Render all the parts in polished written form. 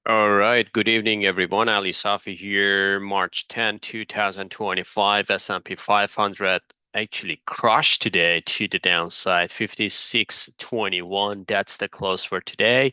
All right, good evening, everyone. Ali Safi here, March 10, 2025. S&P 500 actually crushed today to the downside, 56.21. That's the close for today.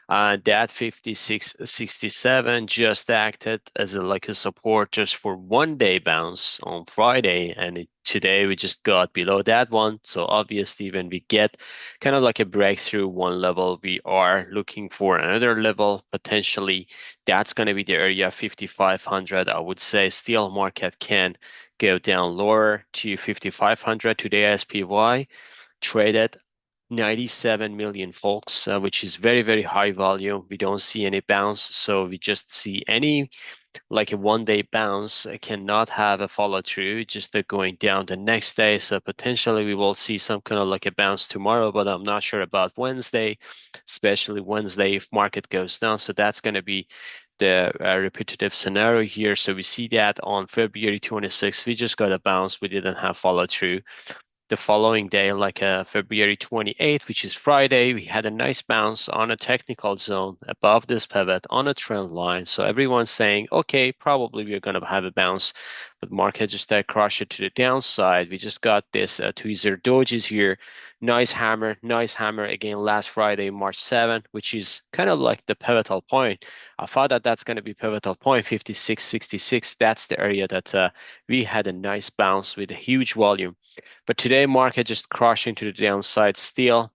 That 56.67 just acted as like a support just for 1 day bounce on Friday, and today we just got below that one. So obviously, when we get kind of like a breakthrough one level, we are looking for another level potentially. That's going to be the area 5500. I would say still market can go down lower to 5500 today. SPY traded 97 million folks, which is very, very high volume. We don't see any bounce, so we just see any like a 1 day bounce cannot have a follow through, just going down the next day. So potentially we will see some kind of like a bounce tomorrow, but I'm not sure about Wednesday, especially Wednesday if market goes down. So that's going to be the repetitive scenario here. So we see that on February 26th, we just got a bounce. We didn't have follow through the following day, like February 28th, which is Friday, we had a nice bounce on a technical zone above this pivot on a trend line. So everyone's saying, okay, probably we're going to have a bounce, but market just crushed it to the downside. We just got this tweezer dojis here. Nice hammer again last Friday, March 7th, which is kind of like the pivotal point. I thought that that's going to be pivotal point 56.66. That's the area that we had a nice bounce with a huge volume. But today, market just crashing to the downside. Still,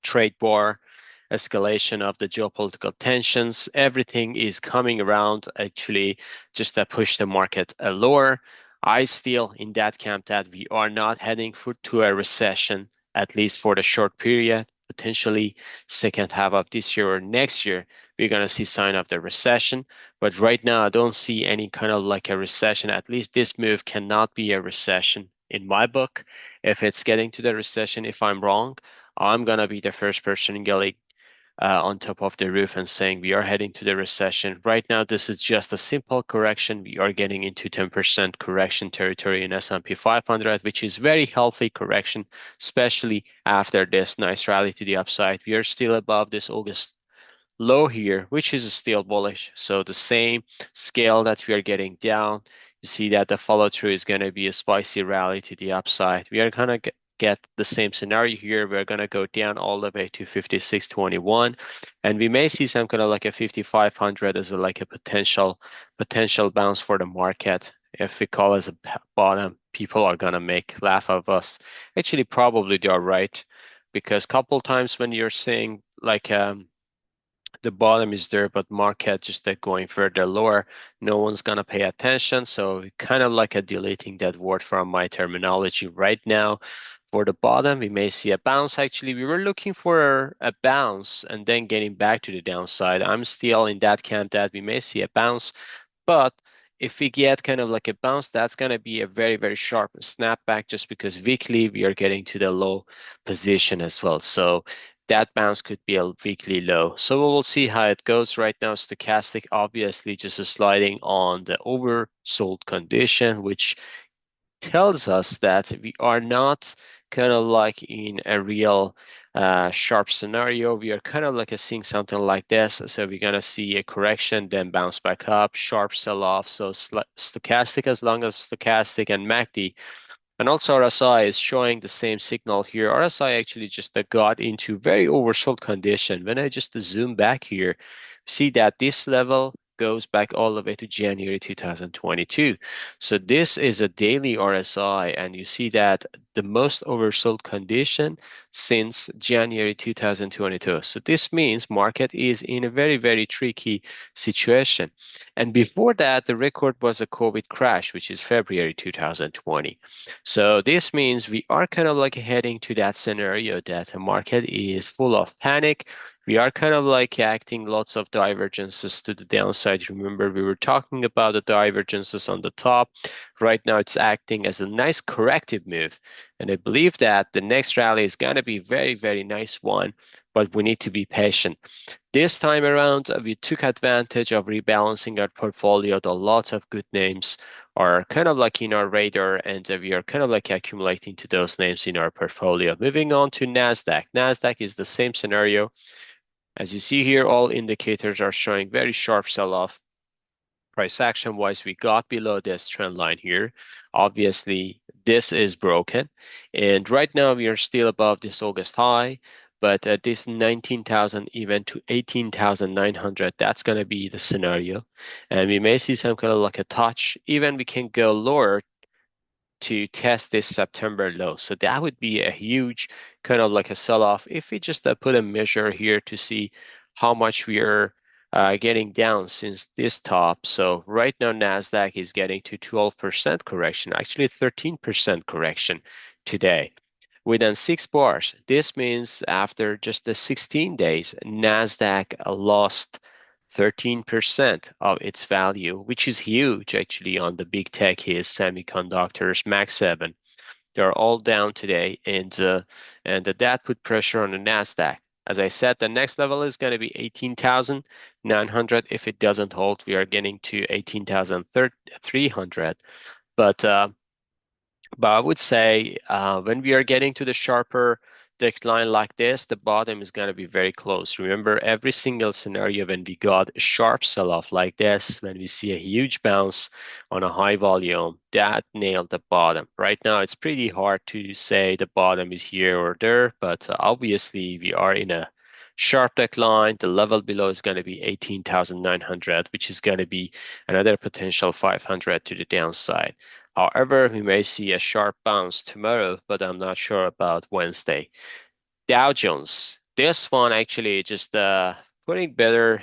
trade war, escalation of the geopolitical tensions, everything is coming around actually just to push the market lower. I still in that camp that we are not heading to a recession, at least for the short period. Potentially second half of this year or next year, we're going to see sign of the recession. But right now, I don't see any kind of like a recession. At least this move cannot be a recession in my book. If it's getting to the recession, if I'm wrong, I'm gonna be the first person getting on top of the roof and saying we are heading to the recession. Right now, this is just a simple correction. We are getting into 10% correction territory in S&P 500, which is very healthy correction, especially after this nice rally to the upside. We are still above this August low here, which is still bullish. So the same scale that we are getting down, you see that the follow through is going to be a spicy rally to the upside. We are going to get the same scenario here. We're going to go down all the way to 56.21, and we may see some kind of like a 5500 as like a potential bounce for the market. If we call as a bottom, people are going to make laugh of us. Actually, probably they are right, because couple times when you're saying like the bottom is there, but market just going further lower, no one's gonna pay attention. So kind of like a deleting that word from my terminology right now. For the bottom, we may see a bounce. Actually, we were looking for a bounce and then getting back to the downside. I'm still in that camp that we may see a bounce, but if we get kind of like a bounce, that's going to be a very, very sharp snapback just because weekly we are getting to the low position as well. So that bounce could be a weekly low. So we'll see how it goes. Right now, stochastic obviously just sliding on the oversold condition, which tells us that we are not kind of like in a real sharp scenario. We are kind of like seeing something like this. So we're going to see a correction, then bounce back up, sharp sell off. So stochastic, as long as stochastic and MACD and also RSI is showing the same signal here. RSI actually just got into very oversold condition. When I just zoom back here, see that this level goes back all the way to January 2022. So this is a daily RSI, and you see that the most oversold condition since January 2022. So this means market is in a very, very tricky situation. And before that, the record was a COVID crash, which is February 2020. So this means we are kind of like heading to that scenario that the market is full of panic. We are kind of like acting lots of divergences to the downside. Remember, we were talking about the divergences on the top. Right now, it's acting as a nice corrective move. And I believe that the next rally is going to be very, very nice one, but we need to be patient. This time around, we took advantage of rebalancing our portfolio. There are lots of good names are kind of like in our radar, and we are kind of like accumulating to those names in our portfolio. Moving on to Nasdaq. Nasdaq is the same scenario. As you see here, all indicators are showing very sharp sell-off. Price action wise, we got below this trend line here. Obviously, this is broken. And right now, we are still above this August high. But at this 19,000 even to 18,900, that's going to be the scenario. And we may see some kind of like a touch. Even we can go lower to test this September low. So that would be a huge kind of like a sell-off. If we just put a measure here to see how much we are getting down since this top. So right now Nasdaq is getting to 12% correction, actually 13% correction today. Within 6 bars, this means after just the 16 days, Nasdaq lost 13% of its value, which is huge actually on the big tech is semiconductors, Max 7. They're all down today, and that put pressure on the Nasdaq. As I said, the next level is going to be 18,900. If it doesn't hold, we are getting to 18,300. But I would say when we are getting to the sharper decline like this, the bottom is going to be very close. Remember, every single scenario when we got a sharp sell-off like this, when we see a huge bounce on a high volume, that nailed the bottom. Right now, it's pretty hard to say the bottom is here or there, but obviously we are in a sharp decline. The level below is going to be 18,900, which is going to be another potential 500 to the downside. However, we may see a sharp bounce tomorrow, but I'm not sure about Wednesday. Dow Jones, this one actually just putting better,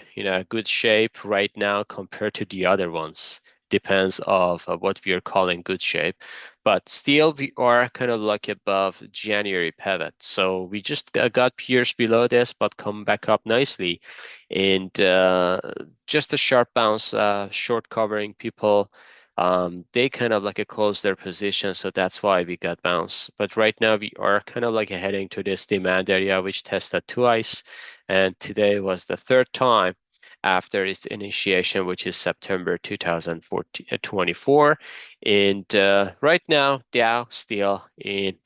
good shape right now compared to the other ones. Depends of what we are calling good shape, but still we are kind of like above January pivot. So we just got pierced below this, but come back up nicely, and just a sharp bounce, short covering people. They kind of like a close their position, so that's why we got bounce. But right now we are kind of like heading to this demand area, which tested twice, and today was the third time after its initiation, which is September 2024. And right now, Dow still in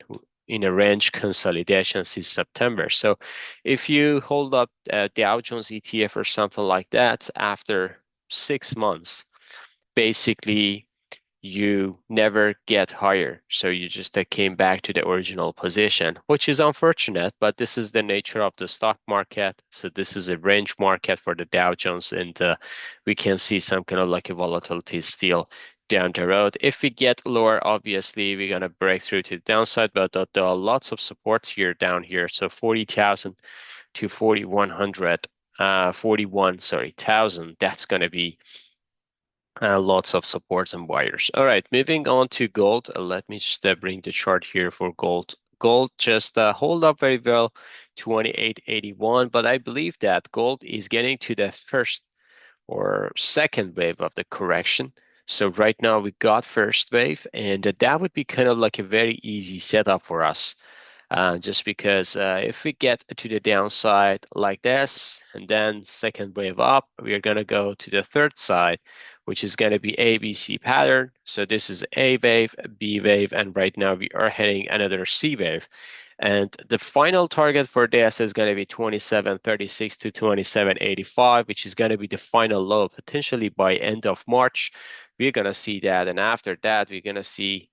a range consolidation since September. So if you hold up Dow Jones ETF or something like that after 6 months, basically you never get higher. So you just came back to the original position, which is unfortunate, but this is the nature of the stock market. So this is a range market for the Dow Jones, and we can see some kind of like a volatility still down the road. If we get lower, obviously we're gonna break through to the downside, but there are lots of supports here down here. So 40,000 to 4,100, 41, sorry, thousand. That's gonna be lots of supports and buyers. All right, moving on to gold. Let me just bring the chart here for gold. Gold just hold up very well, 28.81, but I believe that gold is getting to the first or second wave of the correction. So right now we got first wave, and that would be kind of like a very easy setup for us just because if we get to the downside like this and then second wave up, we are going to go to the third side, which is going to be ABC pattern. So this is A wave, B wave, and right now we are heading another C wave. And the final target for this is going to be 27.36 to 27.85, which is going to be the final low potentially by end of March. We're going to see that. And after that, we're going to see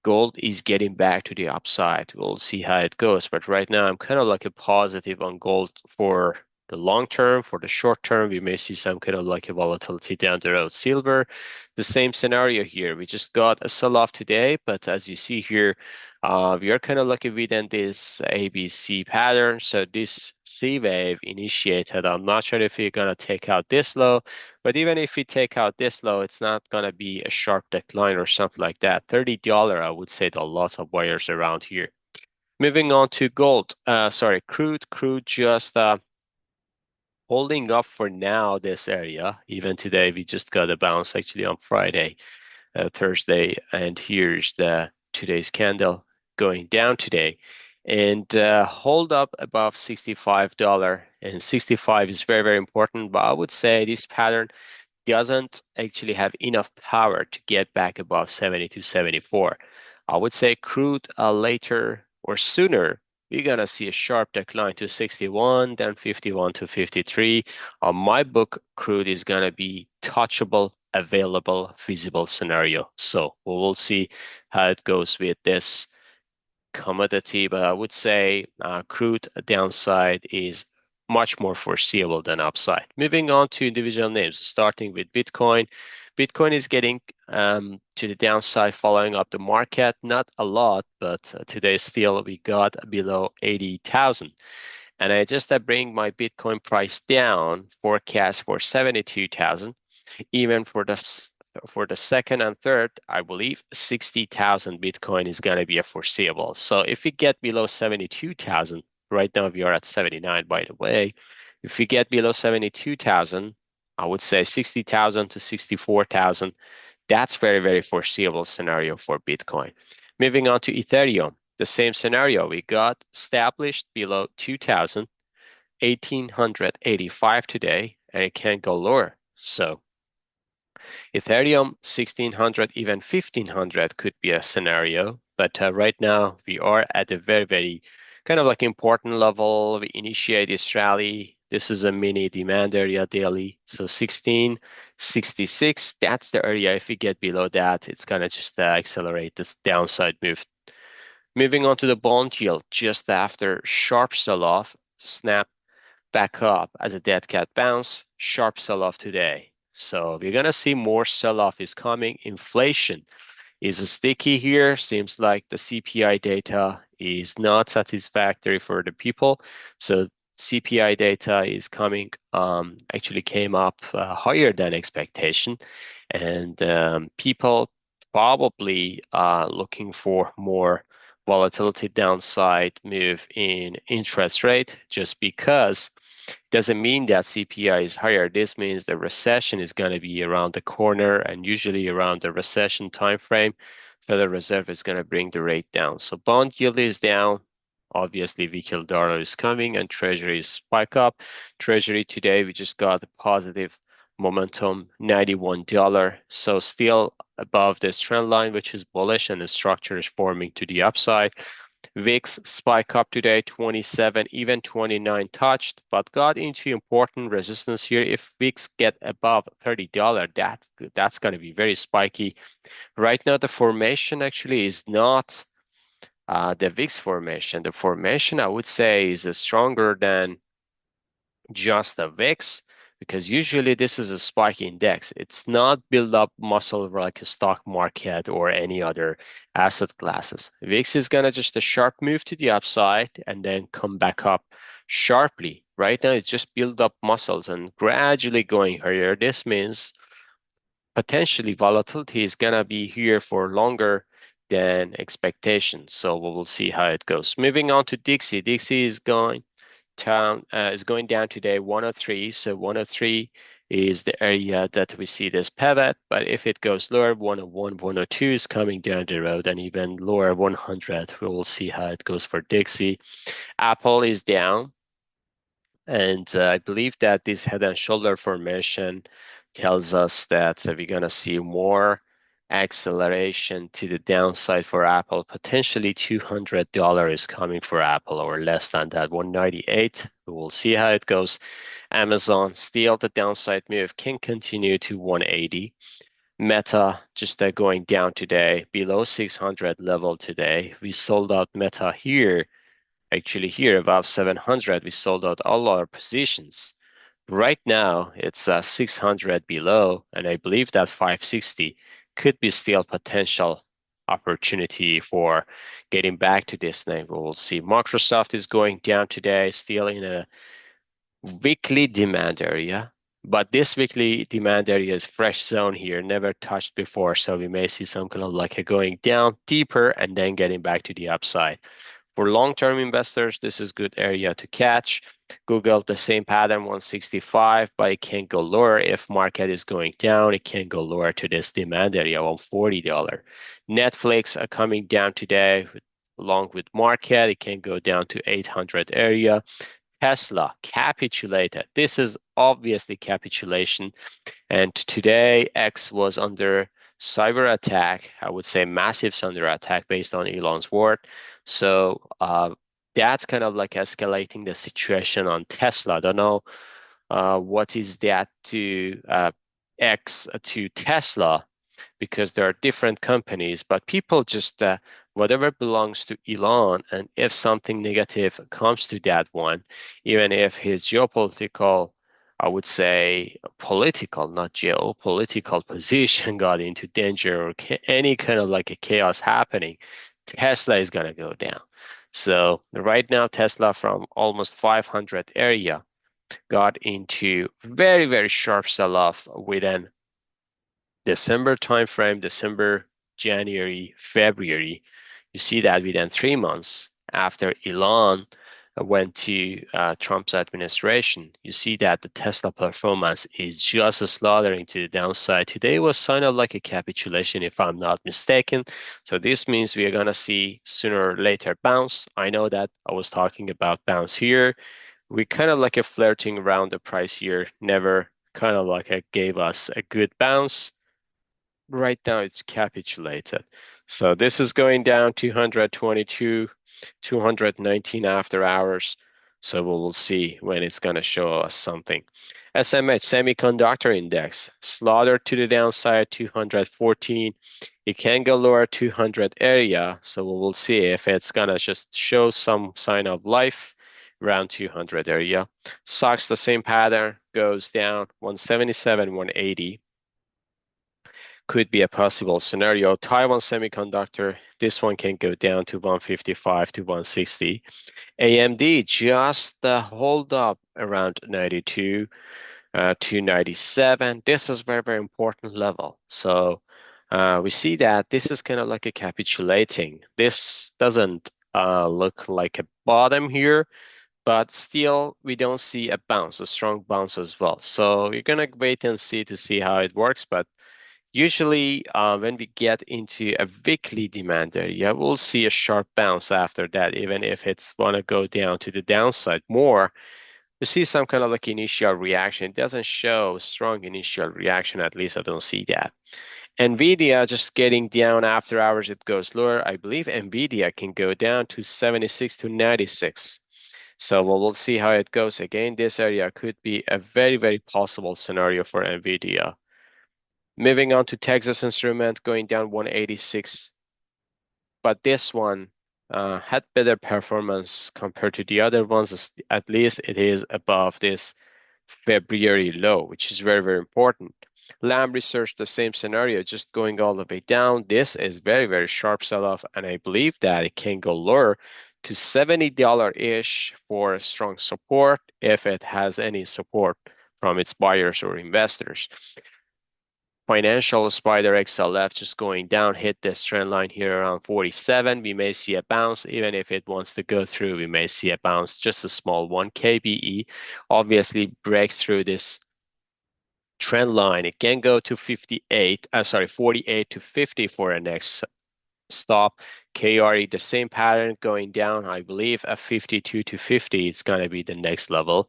gold is getting back to the upside. We'll see how it goes. But right now, I'm kind of like a positive on gold for the long term. For the short term, we may see some kind of like a volatility down the road. Silver, the same scenario here. We just got a sell-off today, but as you see here, we are kind of like within this ABC pattern. So this C wave initiated. I'm not sure if you're gonna take out this low, but even if we take out this low, it's not going to be a sharp decline or something like that. $30, I would say there are lots of buyers around here. Moving on to gold, sorry, crude. Crude just holding up for now this area. Even today, we just got a bounce actually on Friday, Thursday, and here's the today's candle going down today. And hold up above $65, and 65 is very, very important. But I would say this pattern doesn't actually have enough power to get back above 70 to 74. I would say crude later or sooner we're gonna see a sharp decline to 61, then 51 to 53. On my book, crude is gonna be touchable, available, feasible scenario. So we will see how it goes with this commodity, but I would say crude downside is much more foreseeable than upside. Moving on to individual names, starting with Bitcoin. Bitcoin is getting to the downside following up the market. Not a lot, but today still we got below 80,000. And I just bring my Bitcoin price down, forecast for 72,000. Even for the second and third, I believe 60,000 Bitcoin is going to be a foreseeable. So if we get below 72,000, right now we are at 79, by the way. If we get below 72,000, I would say 60,000 to 64,000. That's very, very foreseeable scenario for Bitcoin. Moving on to Ethereum, the same scenario. We got established below 2,000, 1,885 today, and it can go lower. So Ethereum 1600, even 1500 could be a scenario, but right now we are at a very, very kind of like important level. We initiate this rally. This is a mini demand area daily. So 1666, that's the area. If we get below that, it's gonna just accelerate this downside move. Moving on to the bond yield, just after sharp sell-off, snap back up as a dead cat bounce, sharp sell-off today. So we're gonna see more sell-off is coming. Inflation is sticky here. Seems like the CPI data is not satisfactory for the people. So CPI data is coming, actually came up higher than expectation, and people probably looking for more volatility downside move in interest rate just because doesn't mean that CPI is higher. This means the recession is going to be around the corner, and usually around the recession time frame, Federal Reserve is going to bring the rate down. So bond yield is down. Obviously, weaker dollar is coming, and treasuries spike up. Treasury today, we just got a positive momentum, $91. So still above this trend line, which is bullish, and the structure is forming to the upside. VIX spike up today, 27, even 29 touched, but got into important resistance here. If VIX get above $30, that's going to be very spiky. Right now, the formation actually is not the VIX formation. The formation, I would say, is stronger than just the VIX because usually this is a spike index. It's not build up muscle like a stock market or any other asset classes. VIX is gonna just a sharp move to the upside and then come back up sharply. Right now, it's just build up muscles and gradually going higher. This means potentially volatility is gonna be here for longer than expectations. So we will see how it goes. Moving on to Dixie. Dixie is going down today 103. So 103 is the area that we see this pivot. But if it goes lower, 101, 102 is coming down the road, and even lower 100. We will see how it goes for Dixie. Apple is down. And I believe that this head and shoulder formation tells us that we're going to see more acceleration to the downside for Apple. Potentially $200 is coming for Apple or less than that, 198. We'll see how it goes. Amazon, still the downside move can continue to 180. Meta just going down today, below 600 level today. We sold out Meta here. Actually, here above 700, we sold out all our positions. Right now, it's 600 below, and I believe that 560 could be still potential opportunity for getting back to this name. We'll see. Microsoft is going down today, still in a weekly demand area, but this weekly demand area is fresh zone here, never touched before, so we may see some kind of like a going down deeper and then getting back to the upside. For long-term investors, this is good area to catch. Google, the same pattern, 165, but it can go lower. If market is going down, it can go lower to this demand area, $140. Netflix are coming down today along with market. It can go down to 800 area. Tesla capitulated. This is obviously capitulation. And today, X was under cyber attack. I would say massive cyber attack based on Elon's word. So that's kind of like escalating the situation on Tesla. I don't know what is that to X to Tesla, because there are different companies, but people just whatever belongs to Elon, and if something negative comes to that one, even if his geopolitical, I would say political, not geopolitical position got into danger, or any kind of like a chaos happening, Tesla is gonna go down. So right now, Tesla from almost 500 area got into very, very sharp sell-off within December timeframe, December, January, February. You see that within 3 months after Elon went to Trump's administration, you see that the Tesla performance is just slaughtering to the downside. Today was kind of like a capitulation, if I'm not mistaken. So this means we are going to see sooner or later bounce. I know that I was talking about bounce here. We kind of like a flirting around the price here, never kind of like a gave us a good bounce. Right now it's capitulated. So this is going down 222, 219 after hours. So we will see when it's going to show us something. SMH, semiconductor index, slaughtered to the downside 214. It can go lower 200 area. So we will see if it's going to just show some sign of life around 200 area. SOX, the same pattern, goes down 177, 180 could be a possible scenario. Taiwan Semiconductor, this one can go down to 155 to 160. AMD just hold up around 92 to 97. This is very, very important level. So we see that this is kind of like a capitulating. This doesn't look like a bottom here, but still we don't see a bounce, a strong bounce as well. So you're gonna wait and see to see how it works, but usually, when we get into a weekly demand area, we'll see a sharp bounce after that, even if it's want to go down to the downside more. We see some kind of like initial reaction. It doesn't show strong initial reaction, at least I don't see that. NVIDIA just getting down after hours, it goes lower. I believe NVIDIA can go down to 76 to 96. So we'll see how it goes. Again, this area could be a very, very possible scenario for NVIDIA. Moving on to Texas Instrument going down 186, but this one had better performance compared to the other ones. At least it is above this February low, which is very, very important. Lamb Research, the same scenario, just going all the way down. This is very, very sharp sell-off, and I believe that it can go lower to $70-ish for a strong support if it has any support from its buyers or investors. Financial Spider XLF just going down, hit this trend line here around 47. We may see a bounce, even if it wants to go through, we may see a bounce, just a small one. KBE obviously breaks through this trend line. It can go to 48 to 50 for a next stop. KRE, the same pattern going down. I believe at 52 to 50 is going to be the next level.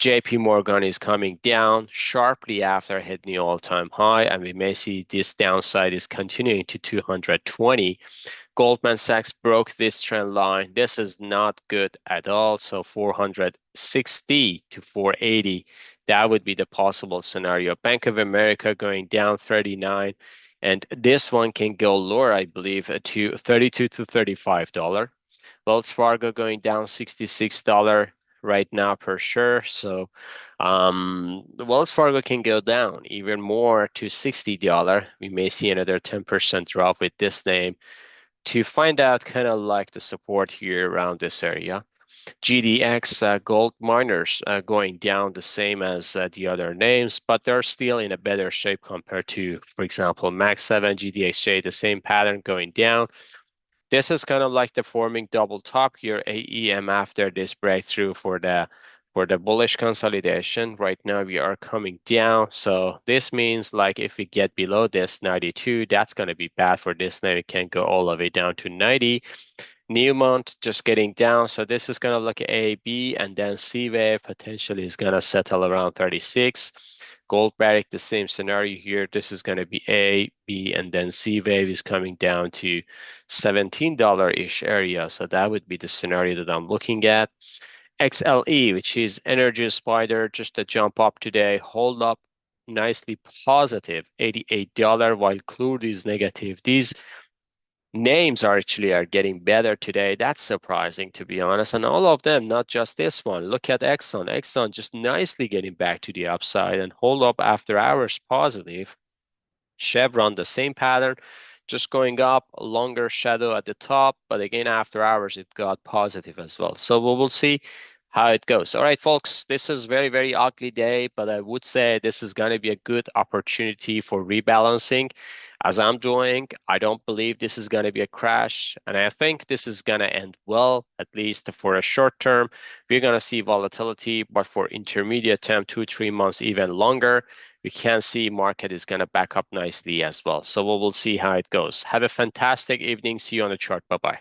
JP Morgan is coming down sharply after hitting the all-time high, and we may see this downside is continuing to 220. Goldman Sachs broke this trend line. This is not good at all. So 460 to 480, that would be the possible scenario. Bank of America going down 39, and this one can go lower, I believe, to 32 to $35. Wells Fargo going down $66 right now per sure. So Wells Fargo can go down even more to $60. We may see another 10% drop with this name to find out kind of like the support here around this area. GDX gold miners going down the same as the other names, but they're still in a better shape compared to, for example, Max 7, GDXJ, the same pattern going down. This is kind of like the forming double top here, AEM after this breakthrough for the bullish consolidation. Right now we are coming down. So this means like if we get below this 92, that's going to be bad for this. Now it can go all the way down to 90. Newmont just getting down. So this is kind of like A, B, and then C wave potentially is going to settle around 36. Gold Barrick, the same scenario here. This is going to be A, B, and then C wave is coming down to $17-ish area. So that would be the scenario that I'm looking at. XLE, which is Energy Spider, just a jump up today, hold up nicely positive, $88, while Crude is negative. These names are getting better today. That's surprising, to be honest. And all of them, not just this one. Look at Exxon. Exxon just nicely getting back to the upside and hold up after hours positive. Chevron, the same pattern, just going up, a longer shadow at the top, but again, after hours, it got positive as well. So we will see how it goes. All right, folks, this is very, very ugly day, but I would say this is going to be a good opportunity for rebalancing. As I'm doing, I don't believe this is going to be a crash, and I think this is going to end well, at least for a short term. We're going to see volatility, but for intermediate term, 2, 3 months, even longer, we can see market is going to back up nicely as well. So we will see how it goes. Have a fantastic evening. See you on the chart. Bye-bye.